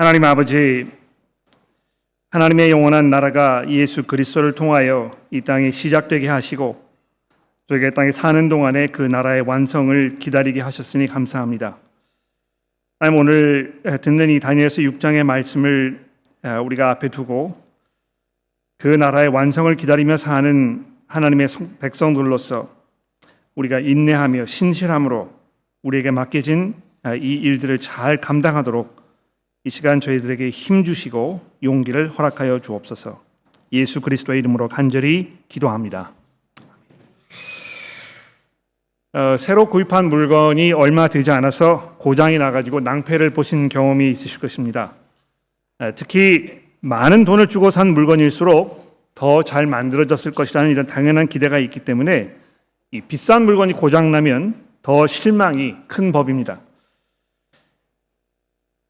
하나님 아버지, 하나님의 영원한 나라가 예수 그리스도를 통하여 이 땅에 시작되게 하시고 저희가 이 땅에 사는 동안에 그 나라의 완성을 기다리게 하셨으니 감사합니다. 하나님, 오늘 듣는 이 다니엘서 6장의 말씀을 우리가 앞에 두고 그 나라의 완성을 기다리며 사는 하나님의 백성들로서 우리가 인내하며 신실함으로 우리에게 맡겨진 이 일들을 잘 감당하도록 이 시간 저희들에게 힘 주시고 용기를 허락하여 주옵소서. 예수 그리스도의 이름으로 간절히 기도합니다. 새로 구입한 물건이 얼마 되지 않아서 고장이 나가지고 낭패를 보신 경험이 있으실 것입니다. 특히 많은 돈을 주고 산 물건일수록 더 잘 만들어졌을 것이라는 이런 당연한 기대가 있기 때문에 이 비싼 물건이 고장나면 더 실망이 큰 법입니다.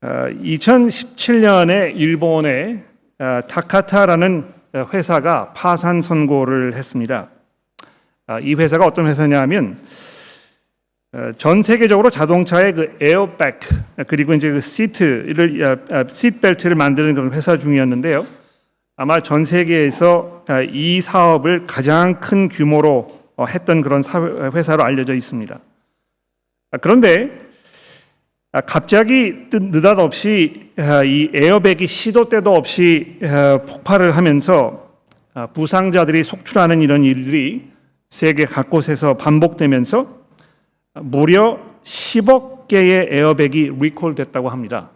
2017년에 일본의 타카타라는 회사가 파산 선고를 했습니다. 이 회사가 어떤 회사냐면 전 세계적으로 자동차의 그 에어백 그리고 이제 그 시트벨트를 만드는 그런 회사 중이었는데요. 아마 전 세계에서 이 사업을 가장 큰 규모로 했던 그런 회사로 알려져 있습니다. 그런데 갑자기 느닷없이 이 에어백이 시도 때도 없이 폭발을 하면서 부상자들이 속출하는 이런 일들이 세계 곳곳에서 반복되면서 무려 10억 개의 에어백이 리콜됐다고 합니다.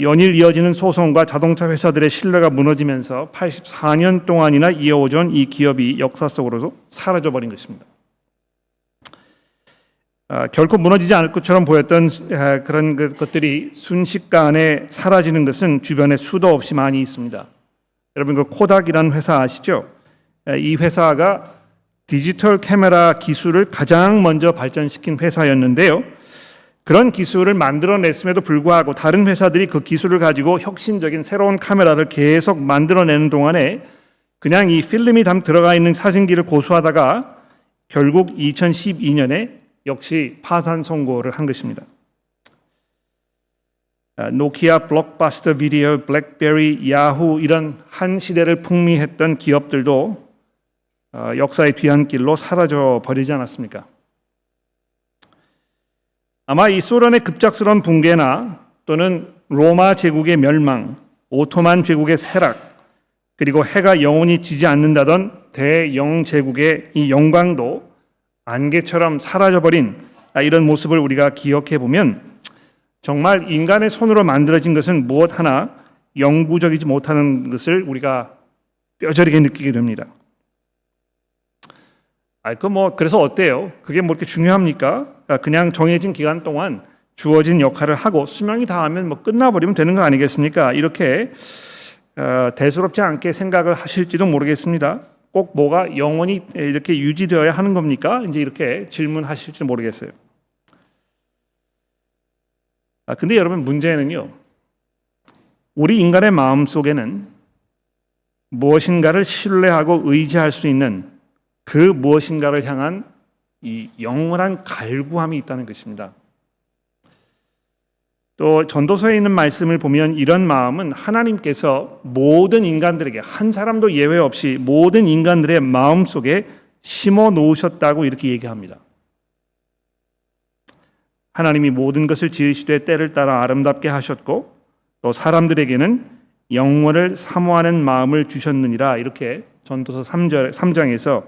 연일 이어지는 소송과 자동차 회사들의 신뢰가 무너지면서 84년 동안이나 이어오던 이 기업이 역사 속으로 사라져버린 것입니다. 결코 무너지지 않을 것처럼 보였던 그런 것들이 순식간에 사라지는 것은 주변에 수도 없이 많이 있습니다. 여러분, 그 코닥이라는 회사 아시죠? 이 회사가 디지털 카메라 기술을 가장 먼저 발전시킨 회사였는데요. 그런 기술을 만들어냈음에도 불구하고 다른 회사들이 그 기술을 가지고 혁신적인 새로운 카메라를 계속 만들어내는 동안에 그냥 이 필름이 들어가 있는 사진기를 고수하다가 결국 2012년에 역시 파산 선고를 한 것입니다. 노키아, 블록버스터 비디오, 블랙베리, 야후 이런 한 시대를 풍미했던 기업들도 역사의 뒤안길로 사라져 버리지 않았습니까? 아마 이 소련의 급작스러운 붕괴나 또는 로마 제국의 멸망, 오토만 제국의 쇠락, 그리고 해가 영원히 지지 않는다던 대영 제국의 이 영광도 안개처럼 사라져버린 이런 모습을 우리가 기억해 보면 정말 인간의 손으로 만들어진 것은 무엇 하나 영구적이지 못하는 것을 우리가 뼈저리게 느끼게 됩니다. 그래서 어때요? 그게 뭐 이렇게 중요합니까? 그냥 정해진 기간 동안 주어진 역할을 하고 수명이 다하면 끝나버리면 되는 거 아니겠습니까? 이렇게 대수롭지 않게 생각을 하실지도 모르겠습니다. 꼭 뭐가 영원히 이렇게 유지되어야 하는 겁니까? 이제 이렇게 질문하실지 모르겠어요. 근데 여러분, 문제는요, 우리 인간의 마음 속에는 무엇인가를 신뢰하고 의지할 수 있는 그 무엇인가를 향한 이 영원한 갈구함이 있다는 것입니다. 또 전도서에 있는 말씀을 보면 이런 마음은 하나님께서 모든 인간들에게 한 사람도 예외 없이 모든 인간들의 마음 속에 심어 놓으셨다고 이렇게 얘기합니다. 하나님이 모든 것을 지으시되 때를 따라 아름답게 하셨고 또 사람들에게는 영원을 사모하는 마음을 주셨느니라, 이렇게 전도서 3장에서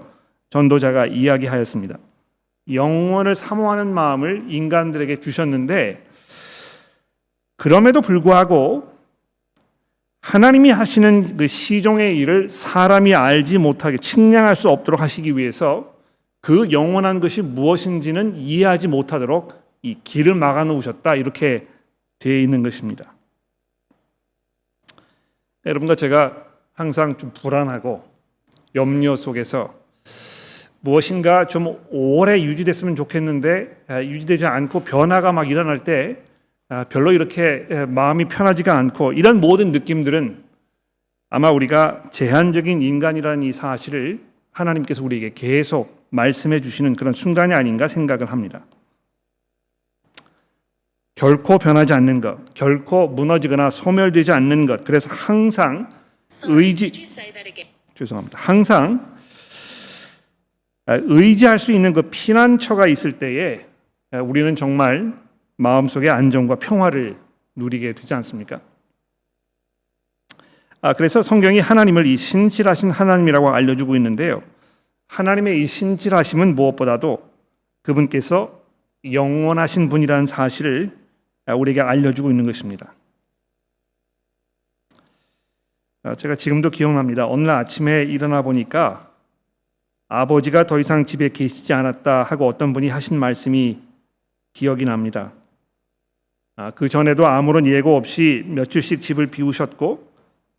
전도자가 이야기하였습니다. 영원을 사모하는 마음을 인간들에게 주셨는데 그럼에도 불구하고 하나님이 하시는 그 시종의 일을 사람이 알지 못하게 측량할 수 없도록 하시기 위해서 그 영원한 것이 무엇인지는 이해하지 못하도록 이 길을 막아 놓으셨다, 이렇게 되어 있는 것입니다. 여러분과 제가 항상 좀 불안하고 염려 속에서 무엇인가 좀 오래 유지됐으면 좋겠는데 유지되지 않고 변화가 막 일어날 때 별로 이렇게 마음이 편하지가 않고, 이런 모든 느낌들은 아마 우리가 제한적인 인간이라는 이 사실을 하나님께서 우리에게 계속 말씀해 주시는 그런 순간이 아닌가 생각을 합니다. 결코 변하지 않는 것, 결코 무너지거나 소멸되지 않는 것. 그래서 항상 항상 의지할 수 있는 그 피난처가 있을 때에 우리는 정말 마음속의 안정과 평화를 누리게 되지 않습니까? 그래서 성경이 하나님을 이 신실하신 하나님이라고 알려주고 있는데요. 하나님의 이 신실하심은 무엇보다도 그분께서 영원하신 분이라는 사실을 우리에게 알려주고 있는 것입니다. 제가 지금도 기억납니다. 어느 날 아침에 일어나 보니까 아버지가 더 이상 집에 계시지 않았다 하고 어떤 분이 하신 말씀이 기억이 납니다. 그 전에도 아무런 예고 없이 며칠씩 집을 비우셨고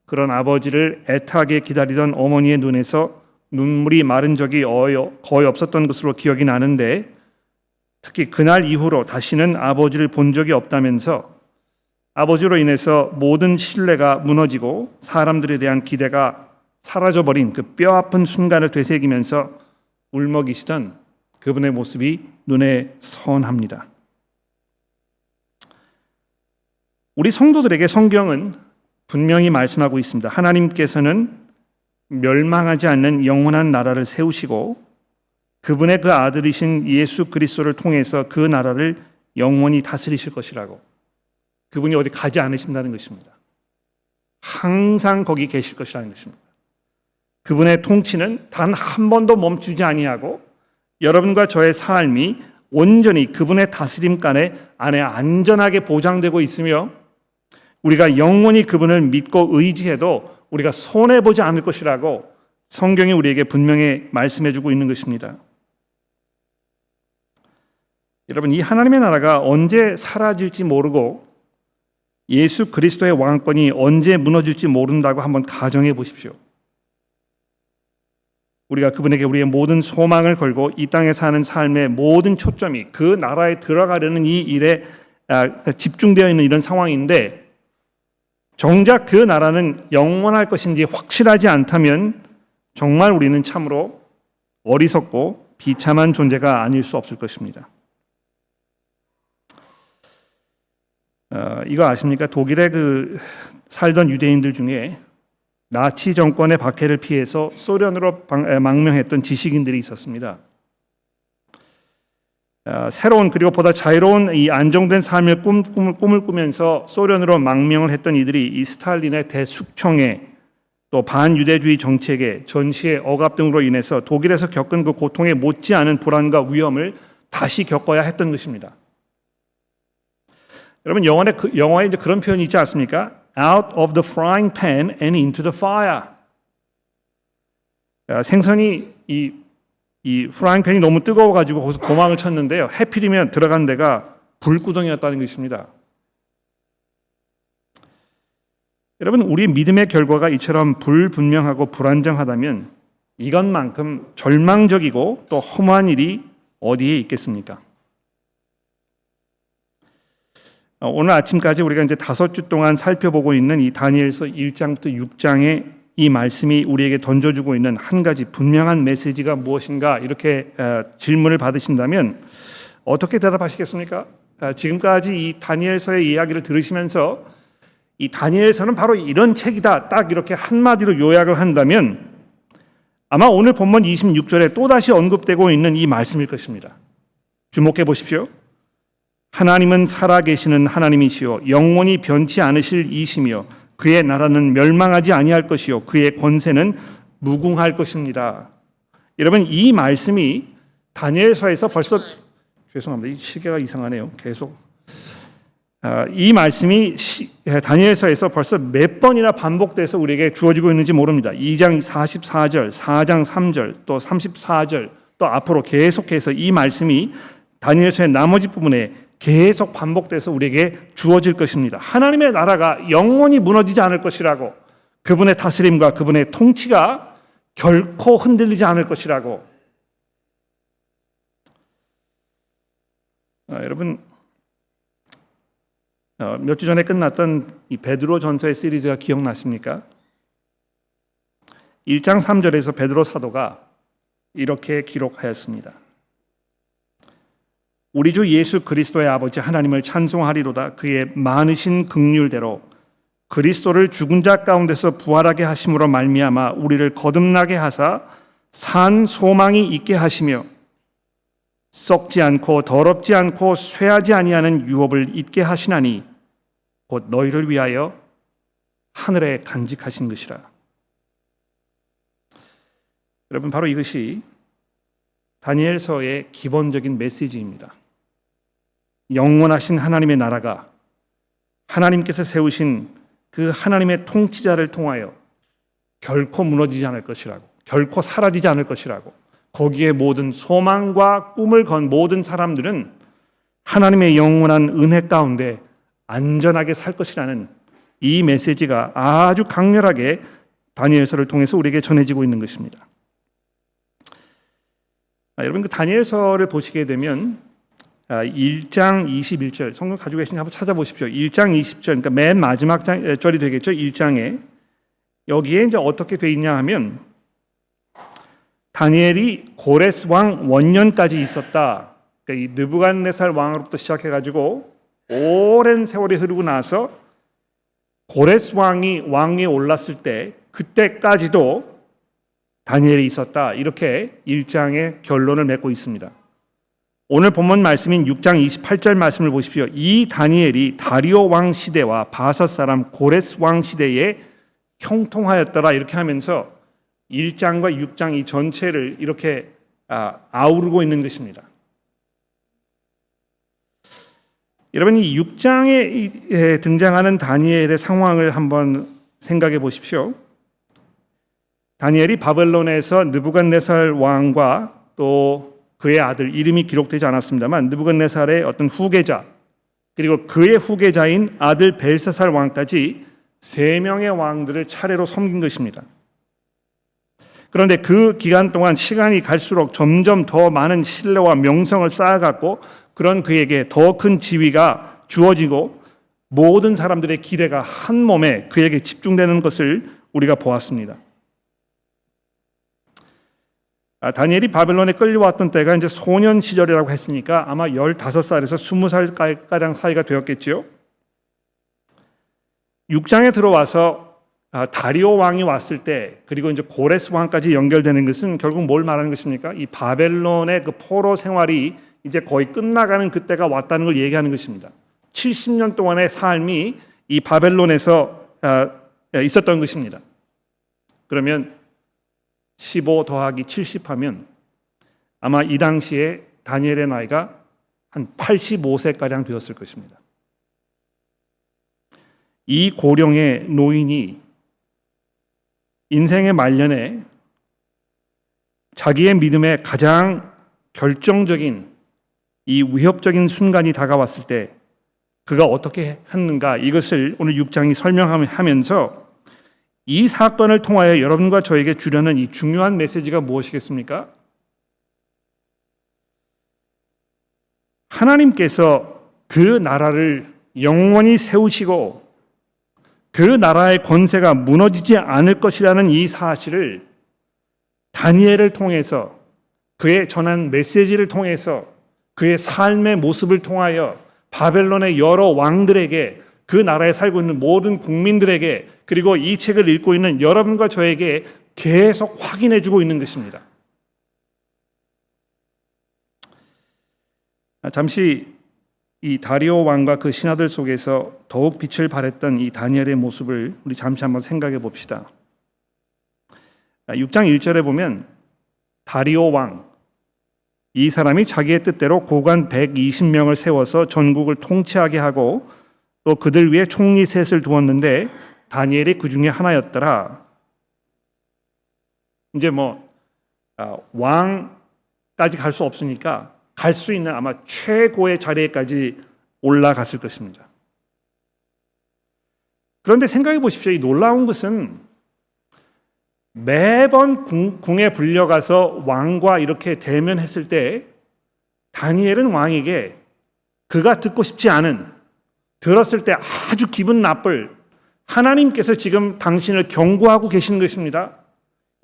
그런 아버지를 애타게 기다리던 어머니의 눈에서 눈물이 마른 적이 거의 없었던 것으로 기억이 나는데 특히 그날 이후로 다시는 아버지를 본 적이 없다면서 아버지로 인해서 모든 신뢰가 무너지고 사람들에 대한 기대가 사라져버린 그 뼈아픈 순간을 되새기면서 울먹이시던 그분의 모습이 눈에 선합니다. 우리 성도들에게 성경은 분명히 말씀하고 있습니다. 하나님께서는 멸망하지 않는 영원한 나라를 세우시고 그분의 그 아들이신 예수 그리스도를 통해서 그 나라를 영원히 다스리실 것이라고. 그분이 어디 가지 않으신다는 것입니다. 항상 거기 계실 것이라는 것입니다. 그분의 통치는 단 한 번도 멈추지 아니하고 여러분과 저의 삶이 온전히 그분의 다스림 안에 안전하게 보장되고 있으며 우리가 영원히 그분을 믿고 의지해도 우리가 손해보지 않을 것이라고 성경이 우리에게 분명히 말씀해주고 있는 것입니다. 여러분, 이 하나님의 나라가 언제 사라질지 모르고 예수 그리스도의 왕권이 언제 무너질지 모른다고 한번 가정해 보십시오. 우리가 그분에게 우리의 모든 소망을 걸고 이 땅에 사는 삶의 모든 초점이 그 나라에 들어가려는 이 일에 집중되어 있는 이런 상황인데 정작 그 나라는 영원할 것인지 확실하지 않다면 정말 우리는 참으로 어리석고 비참한 존재가 아닐 수 없을 것입니다. 이거 아십니까? 독일에 살던 유대인들 중에 나치 정권의 박해를 피해서 소련으로 망명했던 지식인들이 있었습니다. 새로운 그리고 보다 자유로운 이 안정된 삶의 꿈을 꾸면서 소련으로 망명을 했던 이들이 이 스탈린의 대숙청에 또 반유대주의 정책에 전시의 억압 등으로 인해서 독일에서 겪은 그 고통에 못지않은 불안과 위험을 다시 겪어야 했던 것입니다. 여러분 영화에 이제 그런 표현이 있지 않습니까? Out of the frying pan and into the fire. 생선이 이 프라이팬이 너무 뜨거워가지고 거기서 도망을 쳤는데요. 해필이면 들어간 데가 불구덩이였다는 것입니다. 여러분, 우리 믿음의 결과가 이처럼 불분명하고 불안정하다면 이것만큼 절망적이고 또 험한 일이 어디에 있겠습니까? 오늘 아침까지 우리가 이제 5주 동안 살펴보고 있는 이 다니엘서 1장부터 6장의 이 말씀이 우리에게 던져주고 있는 한 가지 분명한 메시지가 무엇인가 이렇게 질문을 받으신다면 어떻게 대답하시겠습니까? 지금까지 이 다니엘서의 이야기를 들으시면서 이 다니엘서는 바로 이런 책이다 딱 이렇게 한마디로 요약을 한다면 아마 오늘 본문 26절에 또다시 언급되고 있는 이 말씀일 것입니다. 주목해 보십시오. 하나님은 살아계시는 하나님이시요 영원히 변치 않으실 이시며 그의 나라는 멸망하지 아니할 것이요 그의 권세는 무궁할 것입니다. 여러분, 이 말씀이 다니엘서에서 벌써 죄송합니다. 이 시계가 이상하네요. 계속 이 말씀이 다니엘서에서 벌써 몇 번이나 반복돼서 우리에게 주어지고 있는지 모릅니다. 2장 44절, 4장 3절, 또 34절, 또 앞으로 계속해서 이 말씀이 다니엘서의 나머지 부분에 계속 반복돼서 우리에게 주어질 것입니다. 하나님의 나라가 영원히 무너지지 않을 것이라고, 그분의 다스림과 그분의 통치가 결코 흔들리지 않을 것이라고. 여러분, 몇 주 전에 끝났던 이 베드로 전서의 시리즈가 기억나십니까? 1장 3절에서 베드로 사도가 이렇게 기록하였습니다. 우리 주 예수 그리스도의 아버지 하나님을 찬송하리로다. 그의 많으신 긍휼대로 그리스도를 죽은 자 가운데서 부활하게 하심으로 말미암아 우리를 거듭나게 하사 산 소망이 있게 하시며 썩지 않고 더럽지 않고 쇠하지 아니하는 유업을 잊게 하시나니 곧 너희를 위하여 하늘에 간직하신 것이라. 여러분, 바로 이것이 다니엘서의 기본적인 메시지입니다. 영원하신 하나님의 나라가 하나님께서 세우신 그 하나님의 통치자를 통하여 결코 무너지지 않을 것이라고, 결코 사라지지 않을 것이라고, 거기에 모든 소망과 꿈을 건 모든 사람들은 하나님의 영원한 은혜 가운데 안전하게 살 것이라는 이 메시지가 아주 강렬하게 다니엘서를 통해서 우리에게 전해지고 있는 것입니다. 여러분, 그 다니엘서를 보시게 되면 1장 21절, 성경 가지고 계신 한번 찾아보십시오. 1장 20절, 그러니까 맨 마지막 절이 되겠죠. 1장에 여기에 이제 어떻게 돼 있냐 하면 다니엘이 고레스 왕 원년까지 있었다. 그러니까 이 느부갓네살 왕으로부터 시작해가지고 오랜 세월이 흐르고 나서 고레스 왕이 왕위에 올랐을 때 그때까지도 다니엘이 있었다. 이렇게 1장의 결론을 맺고 있습니다. 오늘 본문 말씀인 6장 28절 말씀을 보십시오. 이 다니엘이 다리오 왕 시대와 바사 사람 고레스 왕 시대에 형통하였더라. 이렇게 하면서 1장과 6장 이 전체를 이렇게 아우르고 있는 것입니다. 여러분, 이 6장에 등장하는 다니엘의 상황을 한번 생각해 보십시오. 다니엘이 바벨론에서 느부갓네살 왕과 또 그의 아들, 이름이 기록되지 않았습니다만 느부갓네살의 어떤 후계자, 그리고 그의 후계자인 아들 벨사살 왕까지 3명의 왕들을 차례로 섬긴 것입니다. 그런데 그 기간 동안 시간이 갈수록 점점 더 많은 신뢰와 명성을 쌓아갔고 그런 그에게 더 큰 지위가 주어지고 모든 사람들의 기대가 한 몸에 그에게 집중되는 것을 우리가 보았습니다. 다니엘이 바벨론에 끌려왔던 때가 이제 소년 시절이라고 했으니까 아마 15살에서 20살가량 사이가 되었겠죠. 6장에 들어와서 다리오 왕이 왔을 때, 그리고 이제 고레스 왕까지 연결되는 것은 결국 뭘 말하는 것입니까? 이 바벨론의 그 포로 생활이 이제 거의 끝나가는 그때가 왔다는 걸 얘기하는 것입니다. 70년 동안의 삶이 이 바벨론에서 있었던 것입니다. 그러면 15 더하기 70 하면 아마 이 당시에 다니엘의 나이가 한 85세가량 되었을 것입니다. 이 고령의 노인이 인생의 말년에 자기의 믿음의 가장 결정적인 이 위협적인 순간이 다가왔을 때 그가 어떻게 했는가, 이것을 오늘 6장이 설명하면서 이 사건을 통하여 여러분과 저에게 주려는 이 중요한 메시지가 무엇이겠습니까? 하나님께서 그 나라를 영원히 세우시고 그 나라의 권세가 무너지지 않을 것이라는 이 사실을 다니엘을 통해서, 그의 전한 메시지를 통해서, 그의 삶의 모습을 통하여 바벨론의 여러 왕들에게, 그 나라에 살고 있는 모든 국민들에게, 그리고 이 책을 읽고 있는 여러분과 저에게 계속 확인해 주고 있는 것입니다. 잠시 이 다리오 왕과 그 신하들 속에서 더욱 빛을 발했던 이 다니엘의 모습을 우리 잠시 한번 생각해 봅시다. 6장 1절에 보면 다리오 왕, 이 사람이 자기의 뜻대로 고관 120명을 세워서 전국을 통치하게 하고 또 그들 위에 총리 셋을 두었는데 다니엘이 그 중에 하나였더라. 이제 왕까지 갈 수 없으니까 갈 수 있는 아마 최고의 자리에까지 올라갔을 것입니다. 그런데 생각해 보십시오. 이 놀라운 것은 매번 궁에 불려가서 왕과 이렇게 대면했을 때 다니엘은 왕에게 그가 듣고 싶지 않은, 들었을 때 아주 기분 나쁠, 하나님께서 지금 당신을 경고하고 계시는 것입니다.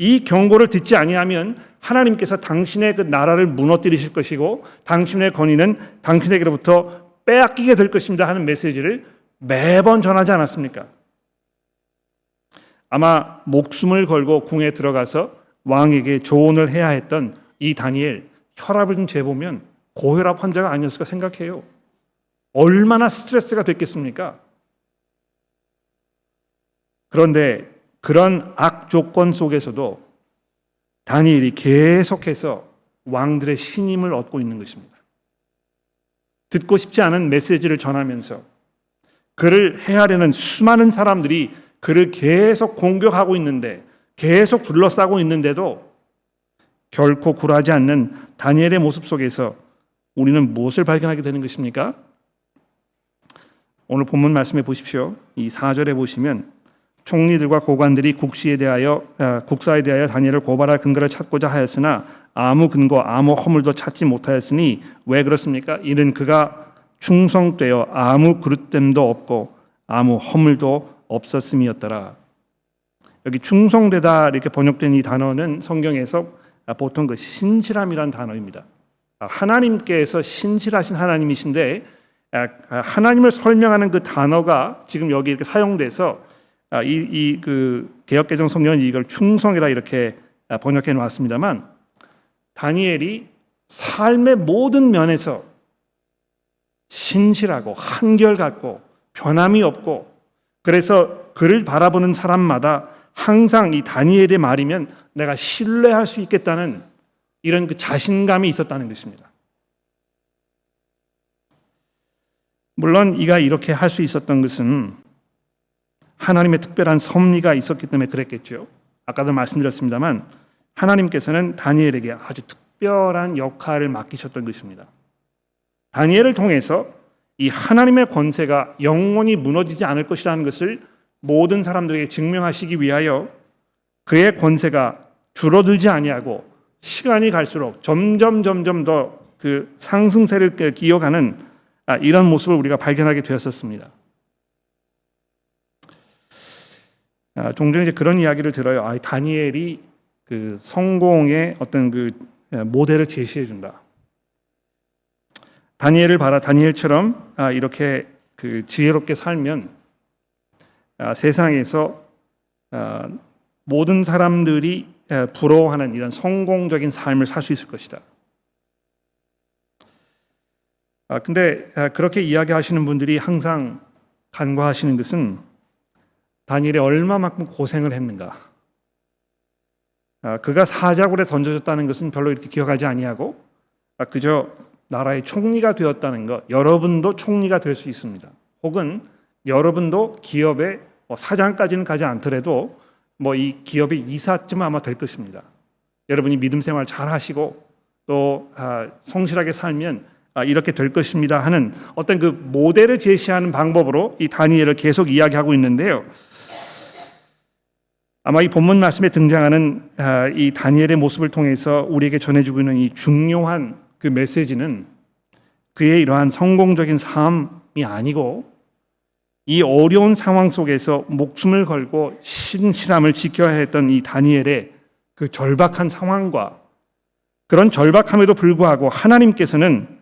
이 경고를 듣지 아니하면 하나님께서 당신의 그 나라를 무너뜨리실 것이고 당신의 권위는 당신에게로부터 빼앗기게 될 것입니다 하는 메시지를 매번 전하지 않았습니까? 아마 목숨을 걸고 궁에 들어가서 왕에게 조언을 해야 했던 이 다니엘, 혈압을 좀 재보면 고혈압 환자가 아니었을까 생각해요. 얼마나 스트레스가 됐겠습니까? 그런데 그런 악조건 속에서도 다니엘이 계속해서 왕들의 신임을 얻고 있는 것입니다. 듣고 싶지 않은 메시지를 전하면서 그를 해하려는 수많은 사람들이 그를 계속 공격하고 있는데, 계속 둘러싸고 있는데도 결코 굴하지 않는 다니엘의 모습 속에서 우리는 무엇을 발견하게 되는 것입니까? 오늘 본문 말씀해 보십시오. 이 4절에 보시면 총리들과 고관들이 국사에 대하여 다니엘을 고발할 근거를 찾고자 하였으나 아무 근거 아무 허물도 찾지 못하였으니 왜 그렇습니까? 이는 그가 충성되어 아무 그릇됨도 없고 아무 허물도 없었음이었더라. 여기 충성되다 이렇게 번역된 이 단어는 성경에서 보통 그 신실함이란 단어입니다. 하나님께서 신실하신 하나님이신데 하나님을 설명하는 그 단어가 지금 여기 이렇게 사용돼서 그 개역개정 성경은 이걸 충성이라 이렇게 번역해 놓았습니다만, 다니엘이 삶의 모든 면에서 신실하고 한결같고 변함이 없고, 그래서 그를 바라보는 사람마다 항상 이 다니엘의 말이면 내가 신뢰할 수 있겠다는 이런 그 자신감이 있었다는 것입니다. 물론 이가 이렇게 할 수 있었던 것은 하나님의 특별한 섭리가 있었기 때문에 그랬겠죠. 아까도 말씀드렸습니다만 하나님께서는 다니엘에게 아주 특별한 역할을 맡기셨던 것입니다. 다니엘을 통해서 이 하나님의 권세가 영원히 무너지지 않을 것이라는 것을 모든 사람들에게 증명하시기 위하여 그의 권세가 줄어들지 아니하고 시간이 갈수록 점점 더 그 상승세를 기어가는 이런 모습을 우리가 발견하게 되었었습니다. 종종 이제 그런 이야기를 들어요. 다니엘이 그 성공의 어떤 그 모델을 제시해 준다. 다니엘을 봐라. 다니엘처럼 이렇게 그 지혜롭게 살면 세상에서 모든 사람들이 부러워하는 이런 성공적인 삶을 살 수 있을 것이다. 근데 그렇게 이야기하시는 분들이 항상 간과하시는 것은 다니엘이 얼마만큼 고생을 했는가. 그가 사자굴에 던져졌다는 것은 별로 이렇게 기억하지 아니하고 그저 나라의 총리가 되었다는 것. 여러분도 총리가 될 수 있습니다. 혹은 여러분도 기업의 사장까지는 가지 않더라도 이 기업의 이사쯤 아마 될 것입니다. 여러분이 믿음 생활 잘 하시고 또 성실하게 살면 이렇게 될 것입니다 하는 어떤 그 모델을 제시하는 방법으로 이 다니엘을 계속 이야기하고 있는데요. 아마 이 본문 말씀에 등장하는 이 다니엘의 모습을 통해서 우리에게 전해주고 있는 이 중요한 그 메시지는 그의 이러한 성공적인 삶이 아니고 이 어려운 상황 속에서 목숨을 걸고 신실함을 지켜야 했던 이 다니엘의 그 절박한 상황과 그런 절박함에도 불구하고 하나님께서는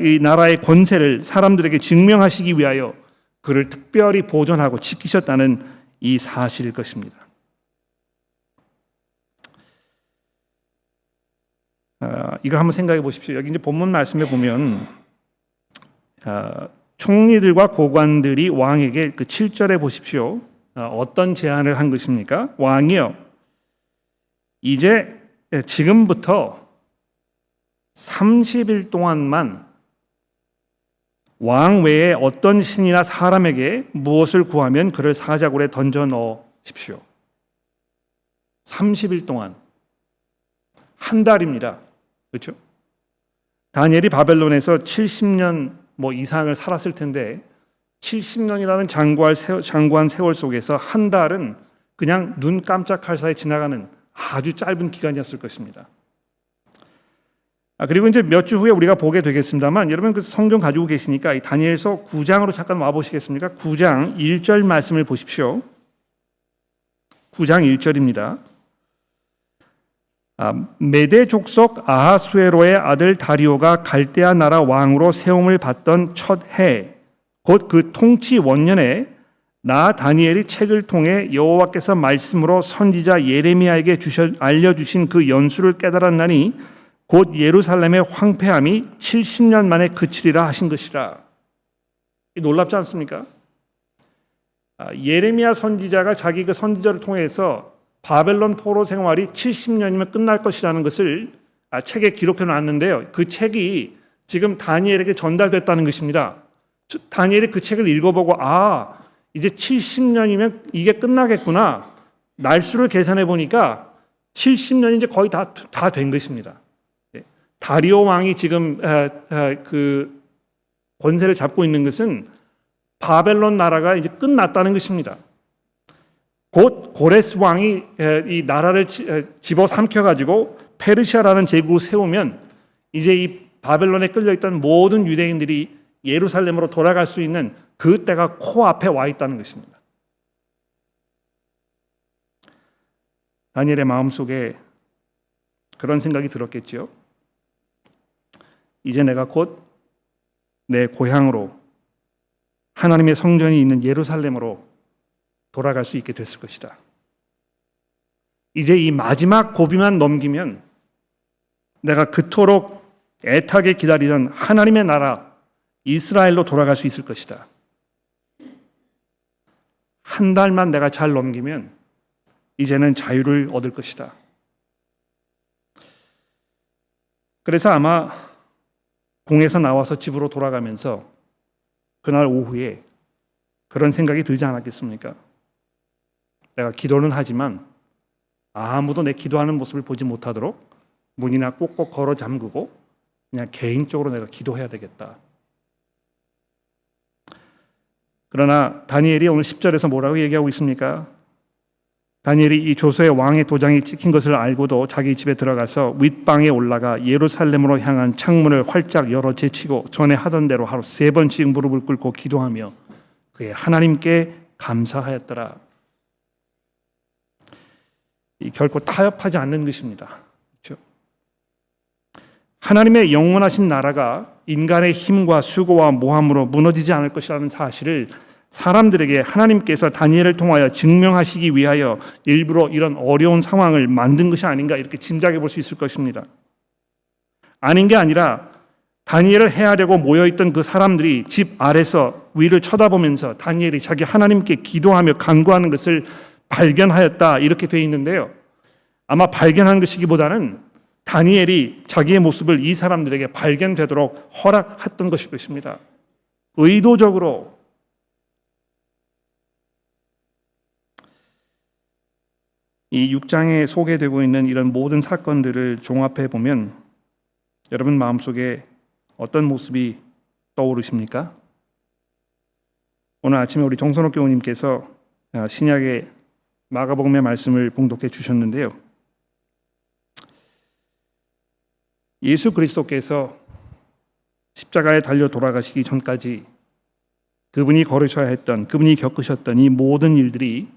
이 나라의 권세를 사람들에게 증명하시기 위하여 그를 특별히 보존하고 지키셨다는 이 사실일 것입니다. 이걸 한번 생각해 보십시오. 여기 이제 본문 말씀에 보면 총리들과 고관들이 왕에게 그 7절에 보십시오. 어떤 제안을 한 것입니까? 왕이요, 이제 지금부터 30일 동안만 왕 외에 어떤 신이나 사람에게 무엇을 구하면 그를 사자굴에 던져 넣으십시오. 30일 동안, 한 달입니다. 그렇죠? 다니엘이 바벨론에서 70년 이상을 살았을 텐데 70년이라는 장구한 세월 속에서 한 달은 그냥 눈 깜짝할 사이 지나가는 아주 짧은 기간이었을 것입니다. 그리고 이제 몇 주 후에 우리가 보게 되겠습니다만, 여러분 그 성경 가지고 계시니까 이 다니엘서 9장으로 잠깐 와 보시겠습니까? 9장 1절 말씀을 보십시오. 9장 1절입니다. 메대 족속 아하수에로의 아들 다리오가 갈대아 나라 왕으로 세움을 받던 첫 해, 곧 그 통치 원년에 나 다니엘이 책을 통해 여호와께서 말씀으로 선지자 예레미야에게 알려주신 그 연수를 깨달았나니 곧 예루살렘의 황폐함이 70년 만에 그치리라 하신 것이라. 놀랍지 않습니까? 예레미야 선지자가 자기 그 선지자를 통해서 바벨론 포로 생활이 70년이면 끝날 것이라는 것을 책에 기록해 놨는데요. 그 책이 지금 다니엘에게 전달됐다는 것입니다. 다니엘이 그 책을 읽어보고 이제 70년이면 이게 끝나겠구나. 날수를 계산해 보니까 70년이 이제 거의 다 된 것입니다. 다리오 왕이 지금 그 권세를 잡고 있는 것은 바벨론 나라가 이제 끝났다는 것입니다. 곧 고레스 왕이 이 나라를 집어삼켜 가지고 페르시아라는 제국을 세우면 이제 이 바벨론에 끌려 있던 모든 유대인들이 예루살렘으로 돌아갈 수 있는 그 때가 코앞에 와 있다는 것입니다. 다니엘의 마음속에 그런 생각이 들었겠죠. 이제 내가 곧 내 고향으로 하나님의 성전이 있는 예루살렘으로 돌아갈 수 있게 됐을 것이다. 이제 이 마지막 고비만 넘기면 내가 그토록 애타게 기다리던 하나님의 나라 이스라엘로 돌아갈 수 있을 것이다. 한 달만 내가 잘 넘기면 이제는 자유를 얻을 것이다. 그래서 아마 궁에서 나와서 집으로 돌아가면서 그날 오후에 그런 생각이 들지 않았겠습니까? 내가 기도는 하지만 아무도 내 기도하는 모습을 보지 못하도록 문이나 꼭꼭 걸어 잠그고 그냥 개인적으로 내가 기도해야 되겠다. 그러나 다니엘이 오늘 10절에서 뭐라고 얘기하고 있습니까? 다니엘이 이 조서의 왕의 도장이 찍힌 것을 알고도 자기 집에 들어가서 윗방에 올라가 예루살렘으로 향한 창문을 활짝 열어 제치고 전에 하던 대로 하루 3번씩 무릎을 꿇고 기도하며 그의 하나님께 감사하였더라. 이 결코 타협하지 않는 것입니다. 그렇죠? 하나님의 영원하신 나라가 인간의 힘과 수고와 모함으로 무너지지 않을 것이라는 사실을 사람들에게 하나님께서 다니엘을 통하여 증명하시기 위하여 일부러 이런 어려운 상황을 만든 것이 아닌가 이렇게 짐작해 볼 수 있을 것입니다. 아닌 게 아니라 다니엘을 해하려고 모여있던 그 사람들이 집 아래서 위를 쳐다보면서 다니엘이 자기 하나님께 기도하며 간구하는 것을 발견하였다 이렇게 되어 있는데요. 아마 발견한 것이기보다는 다니엘이 자기의 모습을 이 사람들에게 발견되도록 허락했던 것일 것입니다. 의도적으로. 이 6장에 소개되고 있는 이런 모든 사건들을 종합해 보면 여러분 마음속에 어떤 모습이 떠오르십니까? 오늘 아침에 우리 정선옥 교우님께서 신약의 마가복음의 말씀을 봉독해 주셨는데요. 예수 그리스도께서 십자가에 달려 돌아가시기 전까지 그분이 걸으셔야 했던, 그분이 겪으셨던 이 모든 일들이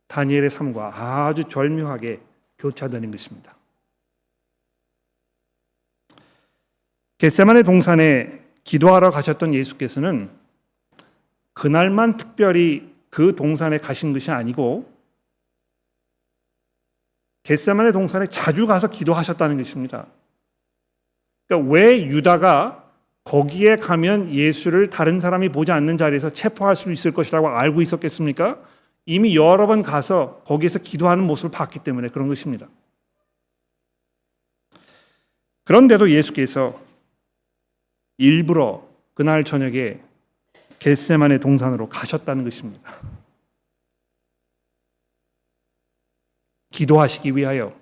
다니엘의 삶과 아주 절묘하게 교차되는 것입니다. 겟세마네 동산에 기도하러 가셨던 예수께서는 그날만 특별히 그 동산에 가신 것이 아니고 겟세마네 동산에 자주 가서 기도하셨다는 것입니다. 그러니까 왜 유다가 거기에 가면 예수를 다른 사람이 보지 않는 자리에서 체포할 수 있을 것이라고 알고 있었겠습니까? 이미 여러 번 가서 거기에서 기도하는 모습을 봤기 때문에 그런 것입니다. 그런데도 예수께서 일부러 그날 저녁에 겟세마네 동산으로 가셨다는 것입니다. 기도하시기 위하여.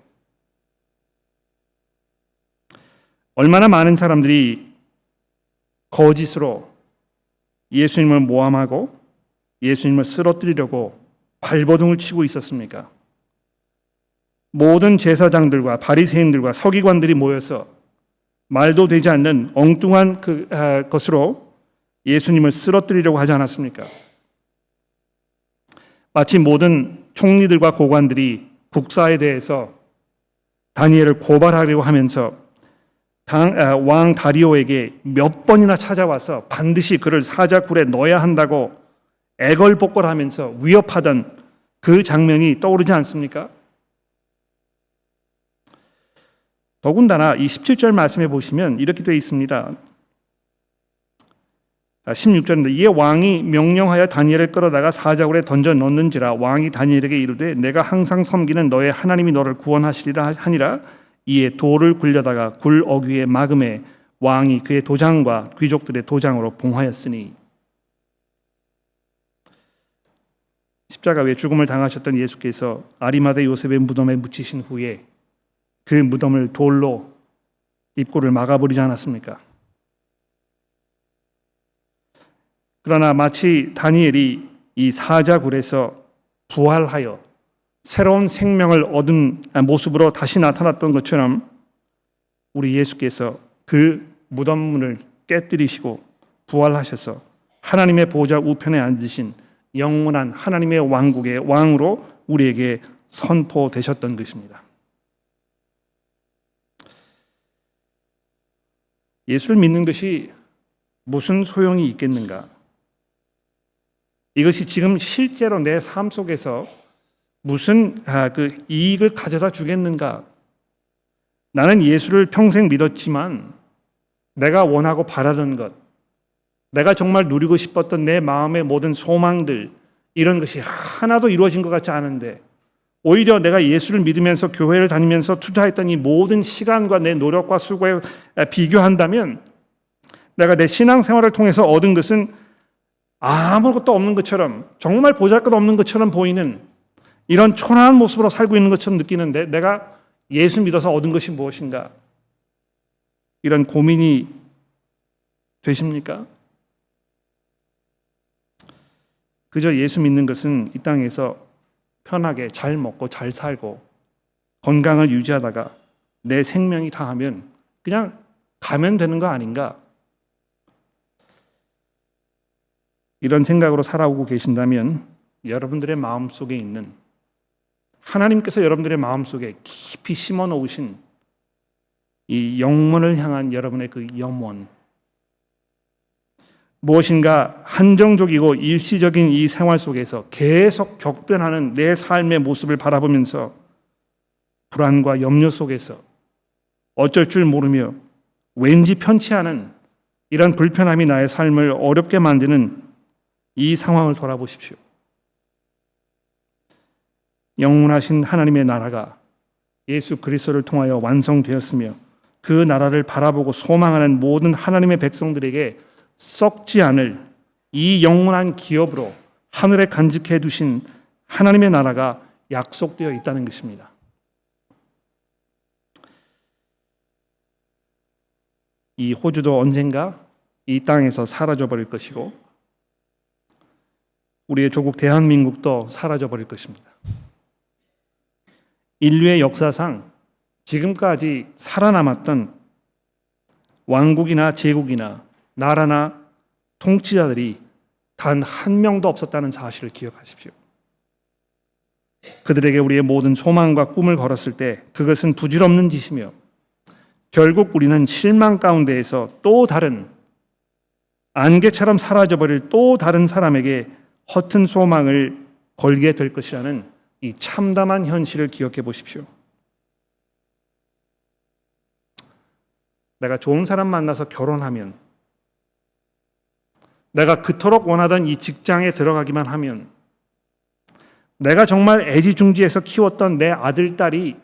얼마나 많은 사람들이 거짓으로 예수님을 모함하고 예수님을 쓰러뜨리려고 발버둥을 치고 있었습니까? 모든 제사장들과 바리새인들과 서기관들이 모여서 말도 되지 않는 엉뚱한 것으로 예수님을 쓰러뜨리려고 하지 않았습니까? 마치 모든 총리들과 고관들이 국사에 대해서 다니엘을 고발하려고 하면서 왕 다리오에게 몇 번이나 찾아와서 반드시 그를 사자굴에 넣어야 한다고 애걸복걸하면서 위협하던 그 장면이 떠오르지 않습니까? 더군다나 이 17절 말씀에 보시면 이렇게 되어 있습니다. 16절인데 이에 왕이 명령하여 다니엘을 끌어다가 사자굴에 던져 넣는지라 왕이 다니엘에게 이르되 내가 항상 섬기는 너의 하나님이 너를 구원하시리라 하니라. 이에 돌을 굴려다가 굴 어귀에 막음에 왕이 그의 도장과 귀족들의 도장으로 봉하였으니. 십자가 위에 죽음을 당하셨던 예수께서 아리마대 요셉의 무덤에 묻히신 후에 그 무덤을 돌로 입구를 막아버리지 않았습니까? 그러나 마치 다니엘이 이 사자굴에서 부활하여 새로운 생명을 얻은 모습으로 다시 나타났던 것처럼 우리 예수께서 그 무덤 문을 깨뜨리시고 부활하셔서 하나님의 보좌 우편에 앉으신 영원한 하나님의 왕국의 왕으로 우리에게 선포되셨던 것입니다. 예수를 믿는 것이 무슨 소용이 있겠는가? 이것이 지금 실제로 내 삶 속에서 무슨 그 이익을 가져다 주겠는가? 나는 예수를 평생 믿었지만 내가 원하고 바라던 것, 내가 정말 누리고 싶었던 내 마음의 모든 소망들, 이런 것이 하나도 이루어진 것 같지 않은데 오히려 내가 예수를 믿으면서 교회를 다니면서 투자했던 이 모든 시간과 내 노력과 수고에 비교한다면 내가 내 신앙생활을 통해서 얻은 것은 아무것도 없는 것처럼, 정말 보잘것없는 것처럼 보이는 이런 초라한 모습으로 살고 있는 것처럼 느끼는데 내가 예수 믿어서 얻은 것이 무엇인가? 이런 고민이 되십니까? 그저 예수 믿는 것은 이 땅에서 편하게 잘 먹고 잘 살고 건강을 유지하다가 내 생명이 다하면 그냥 가면 되는 거 아닌가? 이런 생각으로 살아오고 계신다면 여러분들의 마음속에 있는 하나님께서 여러분들의 마음속에 깊이 심어 놓으신 이 영혼을 향한 여러분의 그 염원, 무엇인가 한정적이고 일시적인 이 생활 속에서 계속 격변하는 내 삶의 모습을 바라보면서 불안과 염려 속에서 어쩔 줄 모르며 왠지 편치 않은 이런 불편함이 나의 삶을 어렵게 만드는 이 상황을 돌아보십시오. 영원하신 하나님의 나라가 예수 그리스도를 통하여 완성되었으며 그 나라를 바라보고 소망하는 모든 하나님의 백성들에게 썩지 않을 이 영원한 기업으로 하늘에 간직해 두신 하나님의 나라가 약속되어 있다는 것입니다. 이 호주도 언젠가 이 땅에서 사라져 버릴 것이고 우리의 조국 대한민국도 사라져 버릴 것입니다. 인류의 역사상 지금까지 살아남았던 왕국이나 제국이나 나라나 통치자들이 단 한 명도 없었다는 사실을 기억하십시오. 그들에게 우리의 모든 소망과 꿈을 걸었을 때 그것은 부질없는 짓이며 결국 우리는 실망 가운데에서 또 다른 안개처럼 사라져버릴 또 다른 사람에게 허튼 소망을 걸게 될 것이라는 이 참담한 현실을 기억해 보십시오. 내가 좋은 사람 만나서 결혼하면, 내가 그토록 원하던 이 직장에 들어가기만 하면, 내가 정말 애지중지해서 키웠던 내 아들, 딸이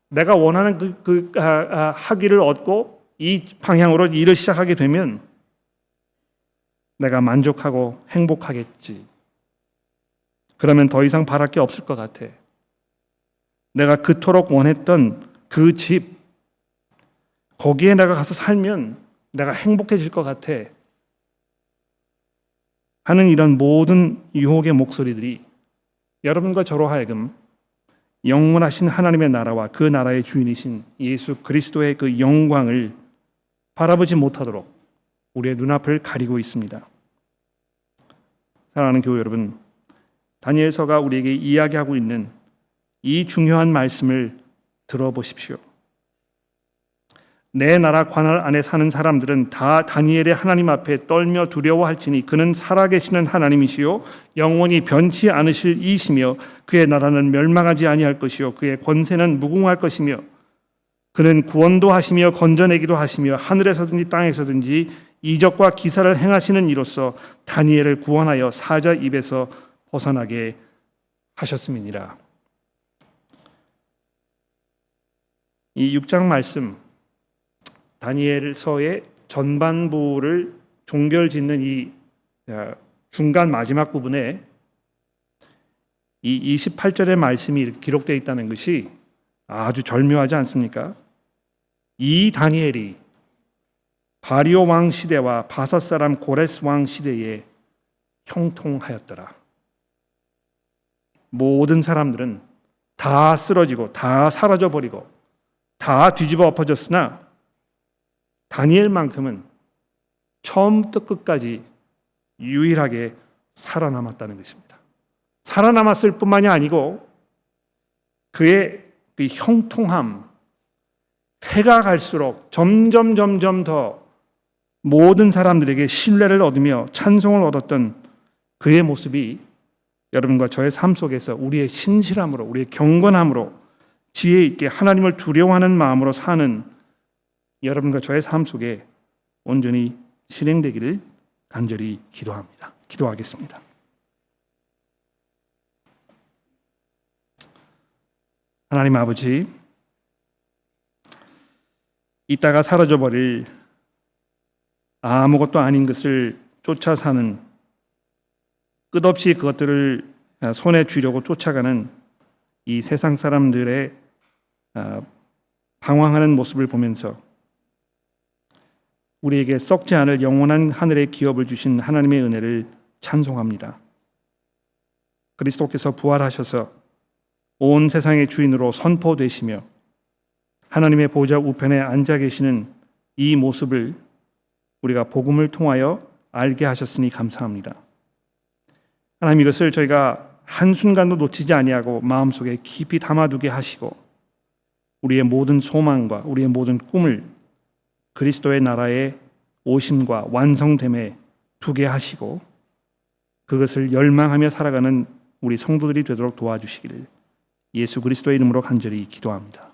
내가 원하는 학위를 얻고 이 방향으로 일을 시작하게 되면 내가 만족하고 행복하겠지. 그러면 더 이상 바랄 게 없을 것 같아. 내가 그토록 원했던 그 집, 거기에 내가 가서 살면 내가 행복해질 것 같아 하는 이런 모든 유혹의 목소리들이 여러분과 저로 하여금 영원하신 하나님의 나라와 그 나라의 주인이신 예수 그리스도의 그 영광을 바라보지 못하도록 우리의 눈앞을 가리고 있습니다. 사랑하는 교회 여러분, 다니엘서가 우리에게 이야기하고 있는 이 중요한 말씀을 들어보십시오. 내 나라 관할 안에 사는 사람들은 다 다니엘의 하나님 앞에 떨며 두려워할지니 그는 살아계시는 하나님이시요 영원히 변치 않으실 이시며 그의 나라는 멸망하지 아니할 것이요 그의 권세는 무궁할 것이며 그는 구원도 하시며 건져내기도 하시며 하늘에서든지 땅에서든지 이적과 기사를 행하시는 이로써 다니엘을 구원하여 사자 입에서 벗어나게 하셨음이니라. 이 6장 말씀, 다니엘서의 전반부를 종결짓는 이 중간 마지막 부분에 이 28절의 말씀이 이렇게 기록되어 있다는 것이 아주 절묘하지 않습니까? 이 다니엘이 바리오 왕 시대와 바사 사람 고레스 왕 시대에 형통하였더라. 모든 사람들은 다 쓰러지고 다 사라져버리고 다 뒤집어 엎어졌으나 다니엘만큼은 처음부터 끝까지 유일하게 살아남았다는 것입니다. 살아남았을 뿐만이 아니고 그의 그 형통함, 해가 갈수록 점점 더 모든 사람들에게 신뢰를 얻으며 찬송을 얻었던 그의 모습이 여러분과 저의 삶 속에서 우리의 신실함으로, 우리의 경건함으로, 지혜 있게 하나님을 두려워하는 마음으로 사는 여러분과 저의 삶 속에 온전히 실행되기를 간절히 기도합니다. 기도하겠습니다. 하나님 아버지, 이따가 사라져버릴 아무것도 아닌 것을 쫓아 사는, 끝없이 그것들을 손에 쥐려고 쫓아가는 이 세상 사람들의 방황하는 모습을 보면서 우리에게 썩지 않을 영원한 하늘의 기업을 주신 하나님의 은혜를 찬송합니다. 그리스도께서 부활하셔서 온 세상의 주인으로 선포되시며 하나님의 보좌 우편에 앉아 계시는 이 모습을 우리가 복음을 통하여 알게 하셨으니 감사합니다. 하나님, 이것을 저희가 한순간도 놓치지 아니하고 마음속에 깊이 담아두게 하시고 우리의 모든 소망과 우리의 모든 꿈을 그리스도의 나라의 오심과 완성됨에 두게 하시고 그것을 열망하며 살아가는 우리 성도들이 되도록 도와주시기를 예수 그리스도의 이름으로 간절히 기도합니다.